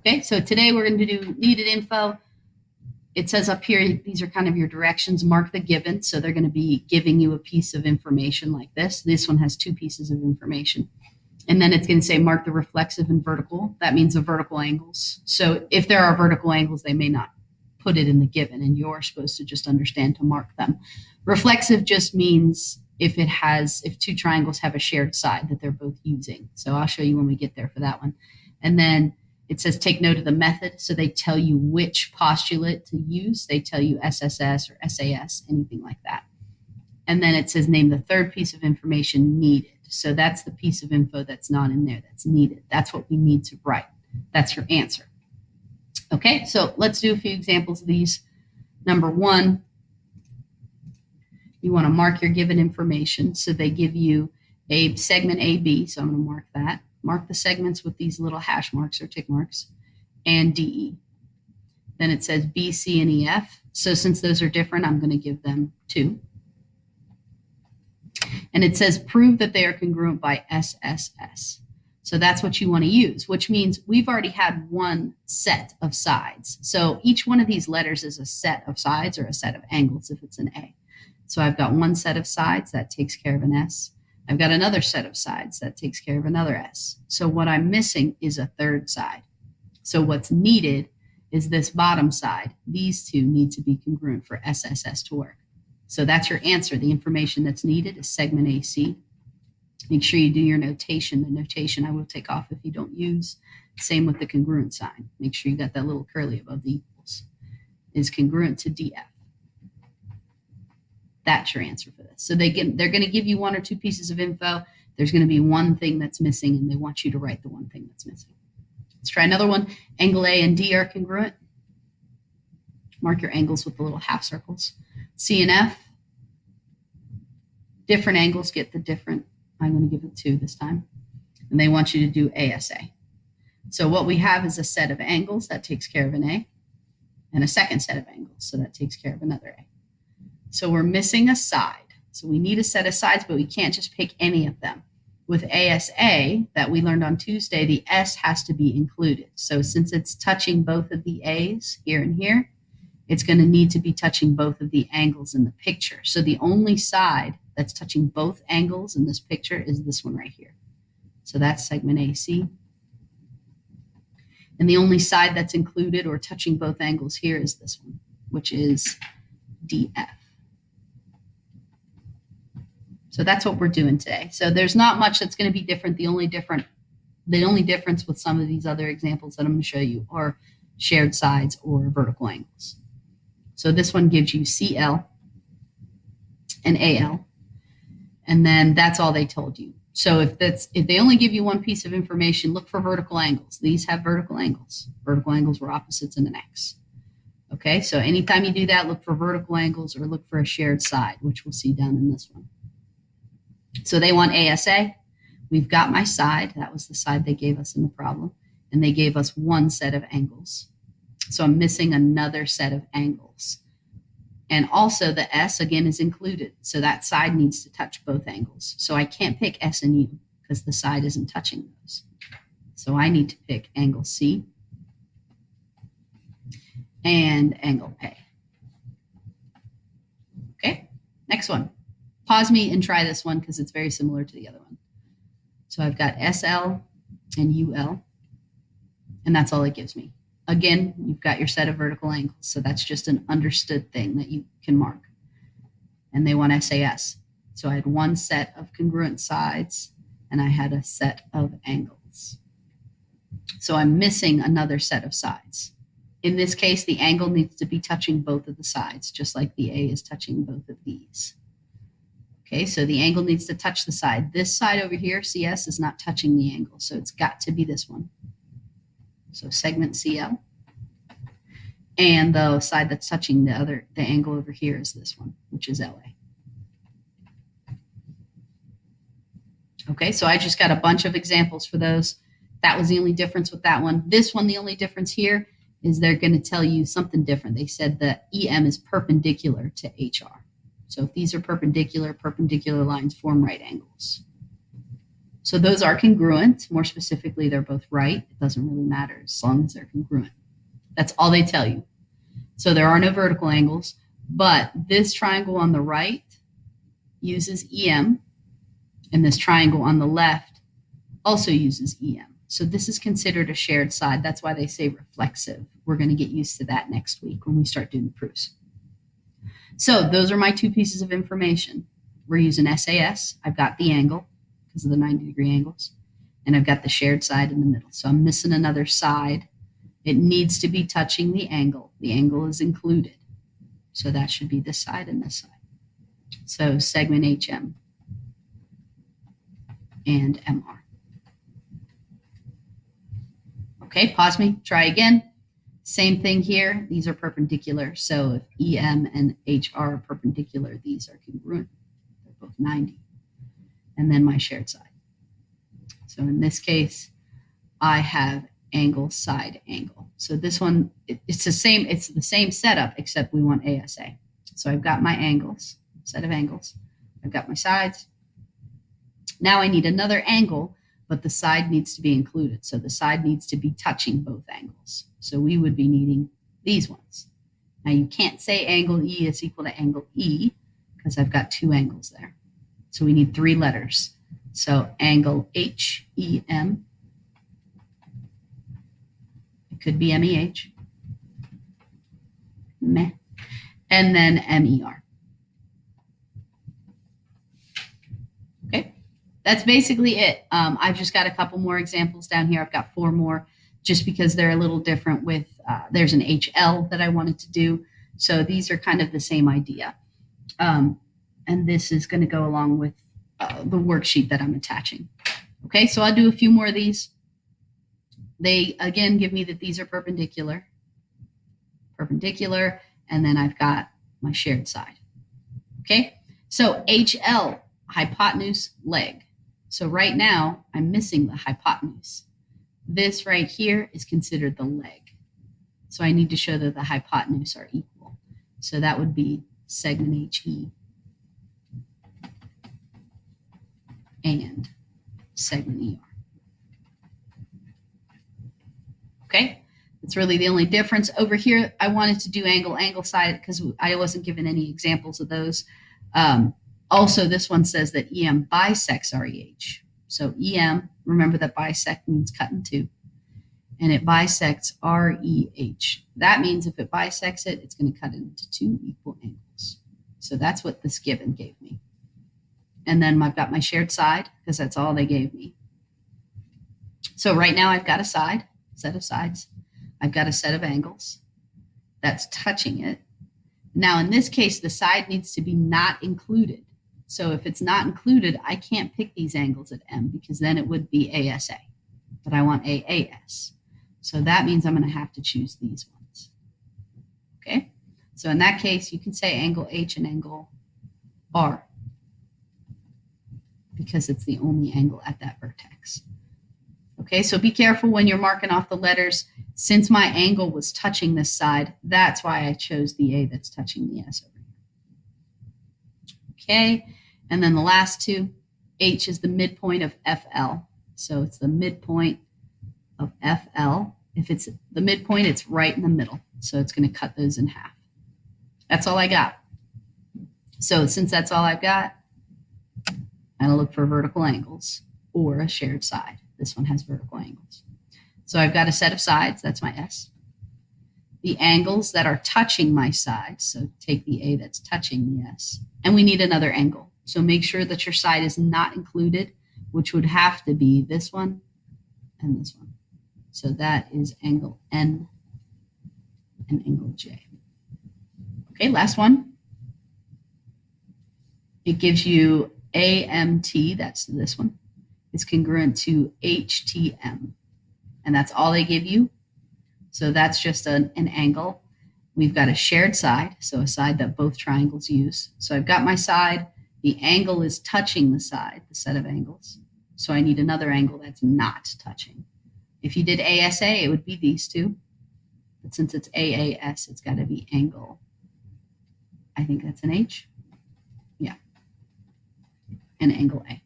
Okay, so today we're going to do needed info. It says up here, these are kind of your directions. Mark the given. So they're going to be giving you a piece of information like this. This one has two pieces of information. And then it's going to say mark the reflexive and vertical. That means the vertical angles. So if there are vertical angles, they may not put it in the given, and you're supposed to just understand to mark them. Reflexive just means if two triangles have a shared side that they're both using. So I'll show you when we get there for that one. And then it says take note of the method. So they tell you which postulate to use. They tell you SSS or SAS, anything like that. And then it says name the third piece of information needed. So that's the piece of info that's not in there that's needed. That's what we need to write. That's your answer. Okay, so let's do a few examples of these. Number one, you want to mark your given information. So they give you a segment AB. So I'm going to mark that. Mark the segments with these little hash marks or tick marks, and DE. Then it says B, C, and EF. So since those are different, I'm going to give them 2. And it says prove that they are congruent by SSS. So that's what you want to use, which means we've already had one set of sides. So each one of these letters is a set of sides or a set of angles if it's an A. So I've got one set of sides that takes care of an S. I've got another set of sides that takes care of another S. So what I'm missing is a third side. So what's needed is this bottom side. These two need to be congruent for SSS to work. So that's your answer. The information that's needed is segment AC. Make sure you do your notation. The notation I will take off if you don't use. Same with the congruent sign. Make sure you got that little curly above the equals. Is congruent to DF. That's your answer for this. So they're going to give you one or two pieces of info. There's going to be one thing that's missing, and they want you to write the one thing that's missing. Let's try another one. Angle A and D are congruent. Mark your angles with the little half circles. C and F. Different angles get the different. I'm going to give it 2 this time. And they want you to do ASA. So what we have is a set of angles that takes care of an A, and a second set of angles. So that takes care of another A. So we're missing a side. So we need a set of sides, but we can't just pick any of them. With ASA that we learned on Tuesday, the S has to be included. So since it's touching both of the A's here and here, it's going to need to be touching both of the angles in the picture. So the only side that's touching both angles in this picture is this one right here. So that's segment AC. And the only side that's included or touching both angles here is this one, which is DF. So that's what we're doing today. So there's not much that's going to be different. The only difference with some of these other examples that I'm going to show you are shared sides or vertical angles. So this one gives you CL and AL, and then that's all they told you. So if they only give you one piece of information, look for vertical angles. These have vertical angles. Vertical angles were opposites in an X. Okay, so anytime you do that, look for vertical angles or look for a shared side, which we'll see down in this one. So they want ASA. We've got my side. That was the side they gave us in the problem. And they gave us one set of angles. So I'm missing another set of angles. And also the S, again, is included. So that side needs to touch both angles. So I can't pick S and U because the side isn't touching those. So I need to pick angle C and angle A. Okay, next one. Pause me and try this one because it's very similar to the other one. So I've got SL and UL, and that's all it gives me. Again, you've got your set of vertical angles, so that's just an understood thing that you can mark. And they want SAS. So I had one set of congruent sides, and I had a set of angles. So I'm missing another set of sides. In this case, the angle needs to be touching both of the sides, just like the A is touching both of these. Okay, so the angle needs to touch the side. This side over here, CS, is not touching the angle, so it's got to be this one. So segment CL. And the side that's touching the angle over here is this one, which is LA. Okay, so I just got a bunch of examples for those. That was the only difference with that one. This one, the only difference here is they're going to tell you something different. They said that EM is perpendicular to HR. So if these are perpendicular lines form right angles. So those are congruent. More specifically, they're both right. It doesn't really matter as long as they're congruent. That's all they tell you. So there are no vertical angles, but this triangle on the right uses EM, and this triangle on the left also uses EM. So this is considered a shared side. That's why they say reflexive. We're going to get used to that next week when we start doing the proofs. So those are my two pieces of information. We're using SAS. I've got the angle because of the 90-degree angles, and I've got the shared side in the middle. So I'm missing another side. It needs to be touching the angle. The angle is included. So that should be this side and this side. So segment HM and MR. Okay, pause me, try again. Same thing here. These are perpendicular. So if EM and HR are perpendicular, these are congruent. They're both 90. And then my shared side. So in this case, I have angle, side, angle. So this one, it's the same setup, except we want ASA. So I've got my angles, set of angles. I've got my sides. Now I need another angle, but the side needs to be included. So the side needs to be touching both angles. So we would be needing these ones. Now you can't say angle E is equal to angle E because I've got two angles there. So we need three letters. So angle HEM. It could be MEH. Meh. And then MER. Okay. That's basically it. I've just got a couple more examples down here. I've got 4 more just because they're a little different with, there's an HL that I wanted to do. So these are kind of the same idea. And this is going to go along with the worksheet that I'm attaching. Okay, so I'll do a few more of these. They, again, give me that these are perpendicular, and then I've got my shared side. Okay, so HL, hypotenuse, leg. So right now, I'm missing the hypotenuse. This right here is considered the leg. So I need to show that the hypotenuse are equal. So that would be segment HE and segment ER. Okay, it's really the only difference. Over here, I wanted to do angle side because I wasn't given any examples of those. Also, this one says that EM bisects REH. So EM, remember that bisect means cut in two, and it bisects REH. That means if it bisects it, it's going to cut it into 2 equal angles. So that's what this given gave me. And then I've got my shared side because that's all they gave me. So right now I've got a set of sides. I've got a set of angles that's touching it. Now in this case, the side needs to be not included. So if it's not included, I can't pick these angles at M because then it would be ASA, but I want AAS. So that means I'm going to have to choose these ones. Okay, so in that case, you can say angle H and angle R because it's the only angle at that vertex. Okay, so be careful when you're marking off the letters. Since my angle was touching this side, that's why I chose the A that's touching the S over here. Okay, and then the last two, H is the midpoint of FL. So it's the midpoint of FL. If it's the midpoint, it's right in the middle. So it's going to cut those in half. That's all I got. So since that's all I've got, I'm going to look for vertical angles or a shared side. This one has vertical angles. So I've got a set of sides. That's my S. The angles that are touching my side. So take the A that's touching the S. And we need another angle. So make sure that your side is not included, which would have to be this one and this one. So that is angle N and angle J. Okay, last one. It gives you AMT, that's this one. It's congruent to HTM. And that's all they give you. So that's just an angle. We've got a shared side, so a side that both triangles use. So I've got my side. The angle is touching the side, the set of angles. So I need another angle that's not touching. If you did ASA, it would be these two. But since it's AAS, it's got to be angle. I think that's an H. Yeah. And angle A.